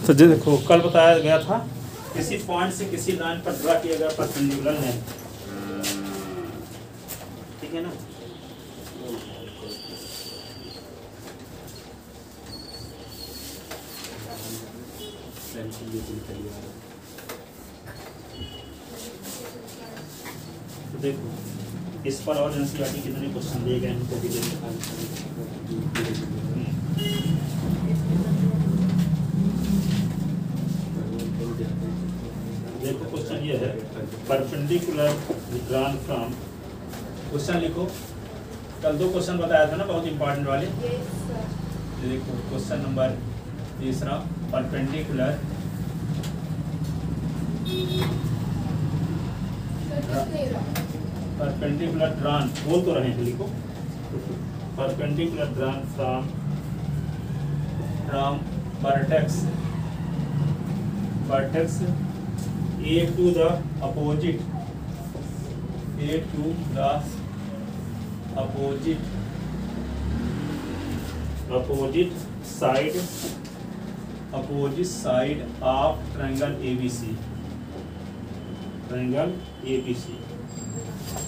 तो जो देखो कल बताया गया था किसी पॉइंट से किसी लाइन पर ड्रा किया गया परपेंडिकुलर लाइन, ठीक है ना। तो देखो इस पर और एनसीईआरटी कितने क्वेश्चन दिए गए इनको भी देखो। क्वेश्चन ये है परपेंडिकुलर ड्रॉन फ्रॉम, क्वेश्चन लिखो। कल दो क्वेश्चन बताया था ना बहुत इंपॉर्टेंट वाले। देखो क्वेश्चन नंबर तीसरा, परपेंडिकुलर ड्रॉन बोल तो रहे हैं, लिखो perpendicular drawn from vertex A to the opposite side of triangle ABC.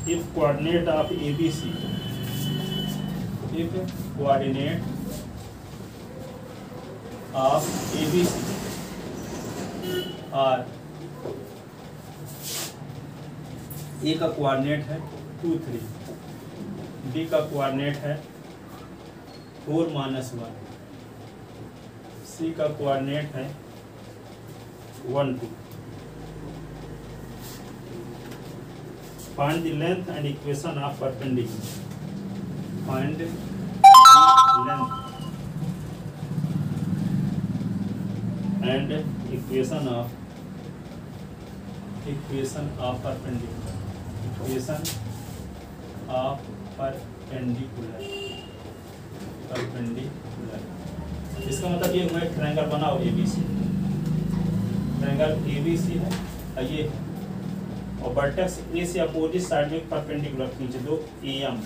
If coordinate of ABC are ए का कोऑर्डिनेट है 2, 3, बी का कोऑर्डिनेट है 4, -1, सी का कोऑर्डिनेट है 1, 2। Find the length and equation of perpendicular. Find length and equation of perpendicular. इसका मतलब ये हुआ ट्रायंगल बनाओ ABC, ट्रायंगल ABC है ये है, और वर्टेक्स ए से अपोजिट साइड में परपेंडिकुलर खींच दो AM,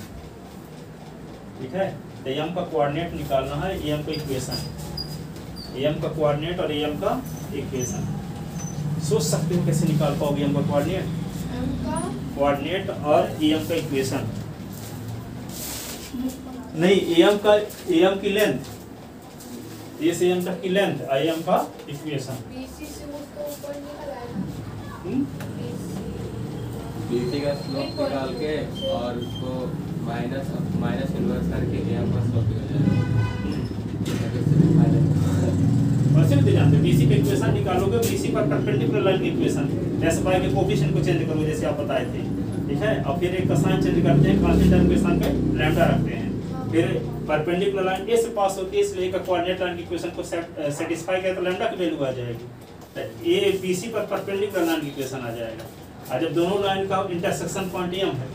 ठीक है। तो AM का कोऑर्डिनेट निकालना है, AM का इक्वेशन, AM का कोऑर्डिनेट और AM का इक्वेशन। सोच सकते हो कैसे निकाल पाओगे AM का कोऑर्डिनेट और AM का इक्वेशन? नहीं, AM की लेंथ, ये से AM तक की लेंथ, AM का इक्वेशन। BC का स्लोप निकाल के और उसको माइनस इनवर्स करके AM का स्लोप निकल जाएगा। वैसे भी जानते हो BC का इक्वेशन निकालोगे, BC पर परपेंडिकुलर लाइन की इक्वेशन, जैसे पाई के कोफिशिएंट को चेंज करो जैसे आप बताए थे, ठीक है। और फिर एक का साइन चेंज करते हैं, कांस्टेंट टर्म के स्थान पे लैम्डा रखते हैं। फिर परपेंडिकुलर लाइन ए से पास होती है, इसलिए का कोऑर्डिनेट लाइन की इक्वेशन को सेटिस्फाई किया तो लैम्डा की वैल्यू आ जाएगी, तो ए BC पर परपेंडिकुलर लाइन की इक्वेशन आ जाएगा। और जब दोनों लाइन का इंटरसेक्शन पॉइंट M है,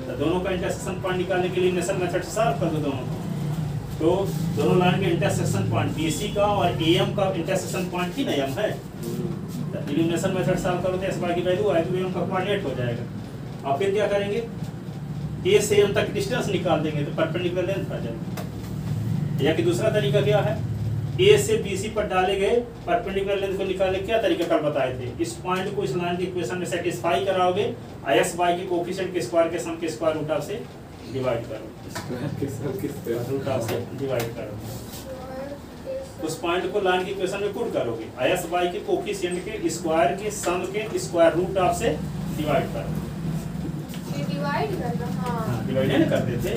तो दोनों का इंटरसेक्शन पॉइंट निकालने के लिए इक्वेशन मेथड से सॉल्व कर दो दोनों को। तो दोनों लाइन के इंटरसेक्शन पॉइंट BC का और AM का इंटरसेक्शन पॉइंट ही ना M है, एलिमिनेशन मेथड सॉल्व करो तो SY की वैल्यू आएगी, AM का कोऑर्डिनेट हो जाएगा। और फिर क्या करेंगे, A से M तक डिस्टेंस निकाल देंगे तो परपेंडिकुलर लेंथ आ जाएगी। या कि दूसरा तरीका क्या है, A से BC पर डाले गए परपेंडिकुलर लेंथ को निकालने क्या तरीका कल बताए थे, इस पॉइंट को इस लाइन की इक्वेशन में सेटिस्फाई कराओगे, SY के कोएफिशिएंट के स्क्वायर के सम के स्क्वायर रूट ऑफ से डिवाइड करो, रूट ऑफ से डिवाइड करो, उस पॉइंट को लाइन की इक्वेशन में पुट करोगे, SY के कोएफिशिएंट के स्क्वायर के सम के स्क्वायर रूट ऑफ से डिवाइड करो। डिवाइड करना, हाँ डिवाइड है ना कर देते,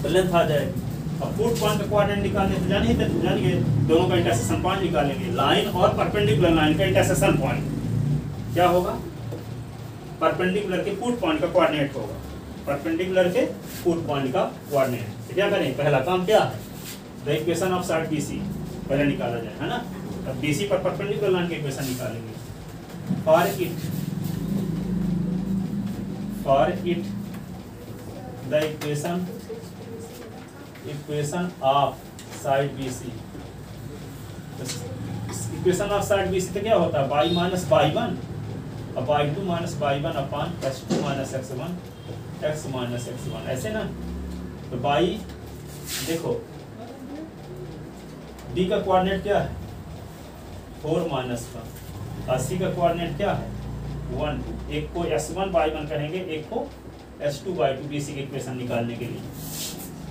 तो लेंथ आ जाएगी। अब पुट पॉइंट का कोऑर्डिनेट निकालने तो जानिए दोनों का इंटरसेक्शन पॉइंट निकालेंगे, लाइन और परपेंडिकुलर लाइन का इंटरसेक्शन पॉइंट क्या होगा, परपेंडिकुलर के पुट पॉइंट का कोऑर्डिनेट होगा, परपेंडिकुलर के पुट पॉइंट का कोऑर्डिनेट। तो क्या करें, पहला काम क्या है, the equation of side BC पहले निकाला जाए, है ना। अब BC पर परपेंडिकुलर लाइन का इक्वेशन निकालेंगे। For it the equation of side BC, equation of side BC तो क्या होता है, y माइनस y1 और y2 minus y1 upon x2 minus x minus x1, ऐसे ना। तो y देखो डी का कोऑर्डिनेट क्या है 4 माइनस 1 और सी का कोऑर्डिनेट क्या है 1 2। एक को S1/1 कहेंगे, एक को S2/2 बीसी की इक्वेशन निकालने के लिए।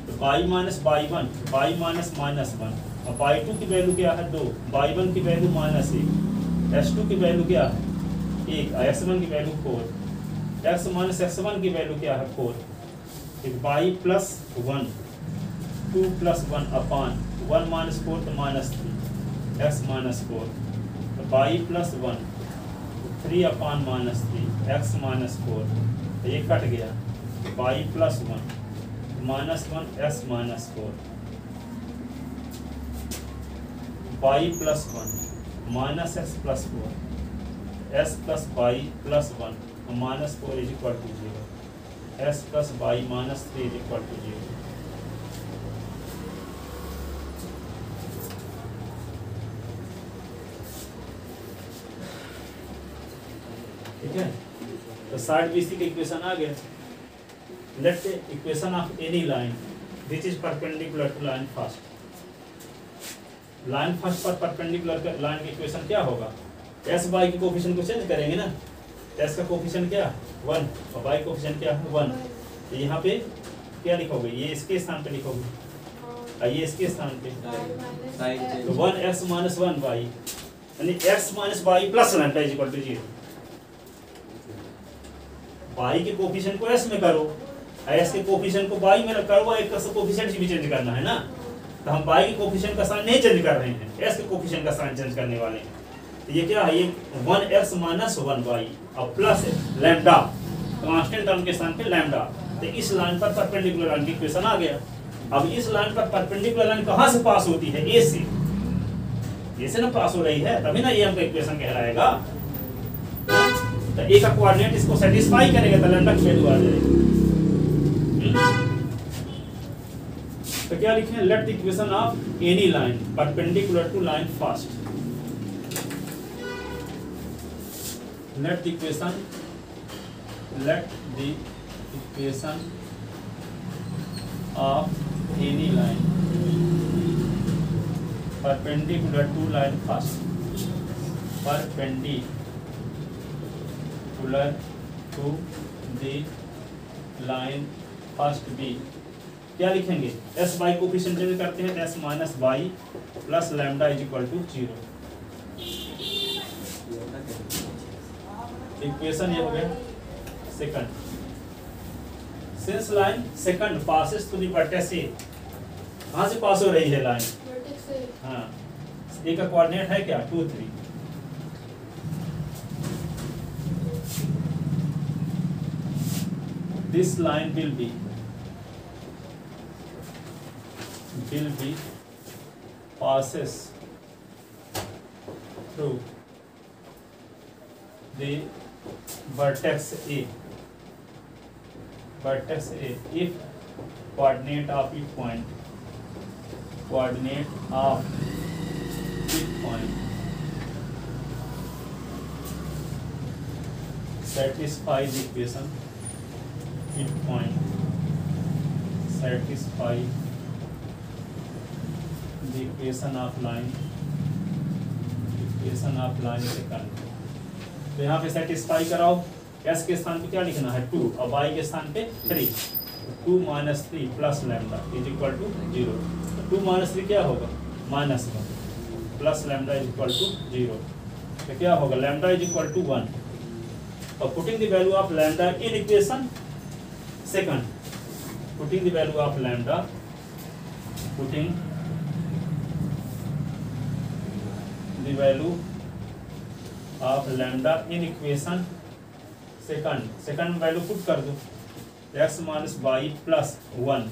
तो y minus y1 y minus -1 और y2 की वैल्यू क्या है 2, y1 की वैल्यू -1, S2 की वैल्यू क्या है 1, x1 की वैल्यू 4, x माइनस x1 की वैल्यू क्या है 4। y plus 1 2 plus 1 upon 1 minus 4 तो -3 x माइनस 4, तो y plus 1 3 upon -3 x minus 4, तो ये कट गया y plus 1 -1 s minus 4, y plus 1 minus x plus 4 s plus y plus 1 -4 is equal to 0, s plus y minus 3 is equal to 0। ठीक है, तो side BC का equation आ गया। Let the equation of any line which is perpendicular to line first. Line first पर perpendicular line की equation क्या होगा, एस वाई के कोफिशिएंट को चेंज करेंगे ना, एस का कोफिशिएंट क्या 1 और वाई कोफिशिएंट क्या है 1। तो यहाँ पे क्या लिखोगे, ये इसके स्थान पे लिखोगे और ये इसके स्थान पे, तो 1x माइनस 1y यानी x minus Y plus lambda is equal to 0। y के कोफिशिएंट को s में करो, s के कोफिशिएंट को y में करो, और एक का कोफिशिएंट भी चेंज करना है ना। तो हम y के कोफिशिएंट का साइन नहीं चेंज कर रहे हैं, s के कोफिशिएंट का साइन चेंज करने वाले हैं। तो ये क्या है, ये 1x माइनस 1y और प्लस लैम्डा, कांस्टेंट टर्म के स्थान पे लैम्डा। तो इस लाइन पर परपेंडिकुलर लाइन की इक्वेशन आ गया। अब इस लाइन पर परपेंडिकुलर लाइन कहाँ से पास होती है, ए से, ए से ना पास हो रही है, तभी ना ये हमका इक्वेशन कहलाएगा। तो ए का कोऑर्डिनेट इसको सेटिस्फाई करेगा, तो लैम्डा की वैल्यू आ जाएगी। तो क्या लिखें, let the equation of any line perpendicular to line first. Let the equation of any line perpendicular to line first, perpendicular to the line first B. क्या लिखेंगे, एस वाई कोफिशिएंट चेंज करते हैं, S minus Y plus lambda is equal to 0। Equation ये हो गया second. Since line second passes to the vertex A, कहाँ से पास हो रही है लाइन, हाँ, ए का कोऑर्डिनेट है क्या 2 3। This line will be passes through the vertex A if coordinate of each point satisfy the equation, each point satisfy the equation of line second. तो यहाँ पे सेटिस्फाई कराओ, s के स्थान पे क्या लिखना है 2 और y के स्थान पे 3, 2 minus 3 plus lambda is equal to 0। 2 minus 3 क्या होगा -1 plus lambda is equal to 0। तो क्या होगा, लैम्डा इज इक्वल टू 1 और putting the value of lambda in equation second, putting the value of lambda, putting the value of lambda in equation second value put कर दो, x minus y plus 1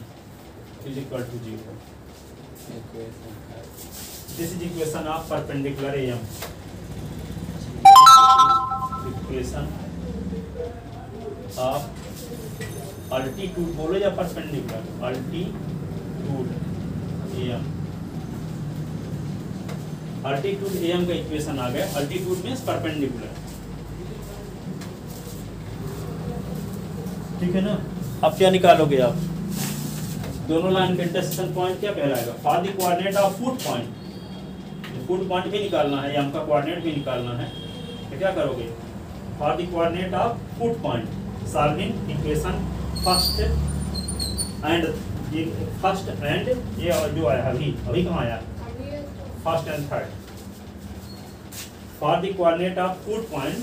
is equal to 0। this is equation of perpendicular AM, equation of altitude बोलो या perpendicular, altitude AM, altitude M का equation आ गया। Altitude means perpendicular, ठीक है ना। अब क्या निकालोगे आप, दोनों लाइन के इंटरसेक्शन पॉइंट क्या कहलाएगा, for the coordinate of foot point food point भी निकालना है, एम का कोऑर्डिनेट भी निकालना है, तो क्या करोगे? For the coordinate of foot point solving equation first and ये जो आया अभी कहाँ आया? First and third. For the coordinate of foot point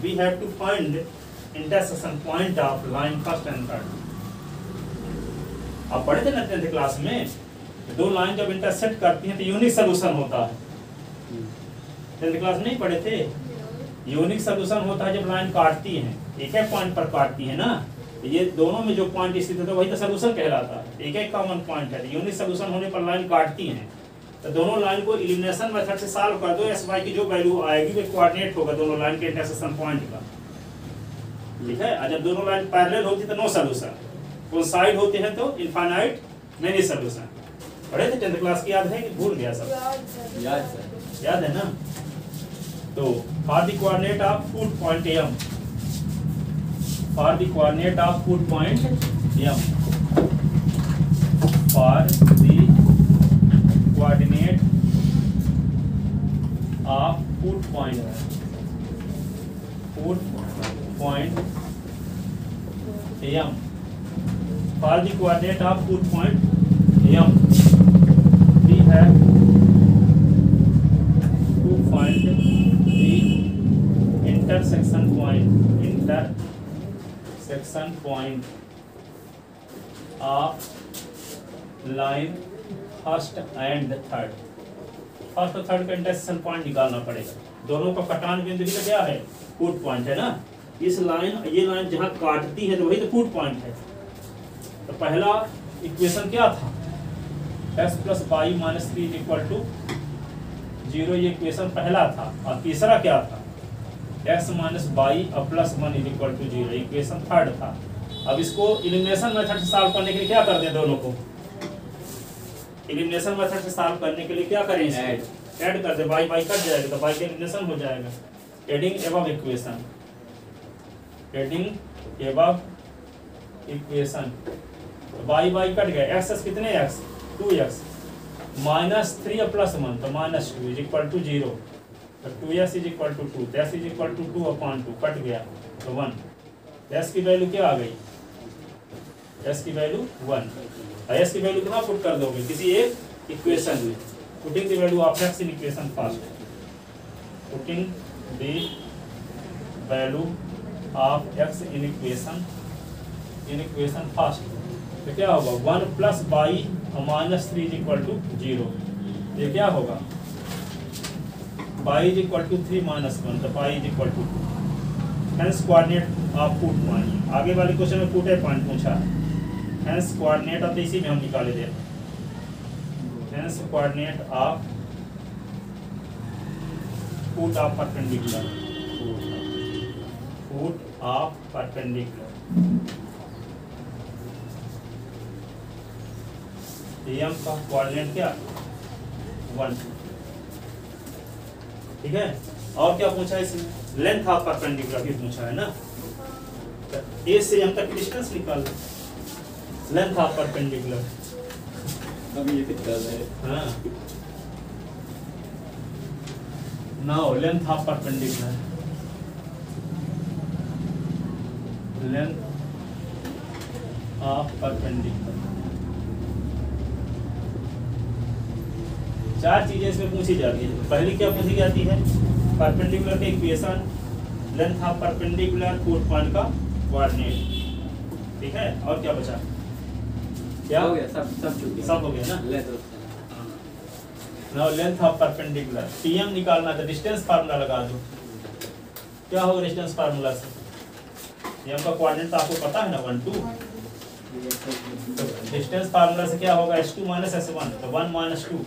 we have to find intersection point of line first and third. आप पढ़े थे ना 10th क्लास में, दो लाइन जब इंटरसेक्ट करती हैं तो यूनिक सोल्यूशन होता है. 10th क्लास नहीं पढ़े थे? यूनिक सोल्यूशन होता है जब लाइन काटती हैं, एक एक पॉइंट पर काटती है ना, ये दोनों में जो पॉइंट स्थित होता है वही तो सोल्यूशन कहलाता है. एक एक कॉमन पॉइंट है. यूनिक सोल्यूशन होने पर लाइन काटती हैं, तो दोनों लाइन को एलिमिनेशन मेथड से सॉल्व कर दो. एस वाई की जो वैल्यू आएगी वो कोऑर्डिनेट होगा दोनों लाइन के इंटरसेक्शन पॉइंट का. ठीक है. और जब दोनों लाइन पैरेलल होती है तो नो सोल्यूशन, कोइंसाइड होते हैं तो इनफाइनाइट मेनी सोल्यूशन. पढ़े थे 10th क्लास की? याद है कि भूल गया सब? याद सर. याद है ना? तो for the coordinate of foot point M, for the coordinate of foot point M, for the coordinate of foot point M, for the coordinate of food point M, we have to find the intersection point of line first and third. First और third का intersection point निकालना पड़ेगा. दोनों का कटान बिंदु भी तो क्या है? फूड पॉइंट है ना. इस लाइन, ये लाइन जहाँ काटती है तो वही तो फूड पॉइंट है. तो पहला इक्वेशन क्या था? x plus Y minus 3 equal to 0, ये इक्वेशन पहला था. और तीसरा क्या था? x माइनस वाई और plus 1 equal to 0, equation third था. अब इसको एलिमिनेशन मेथड से सॉल्व करने के लिए क्या कर दें? दोनों को एलिमिनेशन मेथड से सॉल्व करने के लिए क्या करें? ऐड कर दे. वाई वाई कट जाएगा तो वाई का एलिमिनेशन हो जाएगा. Adding above equation, adding above equation. Y Y cut गया. एक्स कितने x? 2x माइनस 3 प्लस 1 तो माइनस 2 इज इक्वल टू 0. तो 2s is equal to 2, s is equal to 2/2 cut गया तो 1. s की वैल्यू क्या आ गई? s की वैल्यू 1. s की वैल्यू कहाँ पुट कर दोगे? किसी एक इक्वेशन में. Putting the value of x in equation first, putting the value of x in equation first. तो क्या होगा? 1 plus Y minus 3 is equal to 0. ये क्या होगा? Y is equal to 3 minus 1, तो Y is equal to 2. Hence coordinate of foot point. आगे वाले question में फूड पॉइंट पूछा है. हेंस कोऑर्डिनेट ऑफ, इसी में हम निकाले थे. Hence coordinate of foot of perpendicular, foot of perpendicular. M का कोऑर्डिनेट क्या? 1. ठीक है. और क्या पूछा है इसमें? लेंथ ऑफ परपेंडिकुलर भी पूछा है ना. ए से एम तक डिस्टेंस निकाल. Length of perpendicular. अभी ये कितना है? हाँ. Now length of perpendicular, length of perpendicular. 4 चीजें इसमें पूछी जाती है. पहली क्या पूछी जाती है? परपेंडिकुलर के equation, length of perpendicular, food point का कोऑर्डिनेट. ठीक है. और क्या बचा? क्या हो गया? सब हो गया ना. ले दो. Now length of perpendicular. TM निकालना था. डिस्टेंस फार्मूला लगा दो. क्या होगा डिस्टेंस फार्मूला से? एम का कोऑर्डिनेट आपको पता है ना, 1 2. तो डिस्टेंस फार्मूला से क्या होगा? s2 माइनस s1, तो 1 माइनस 2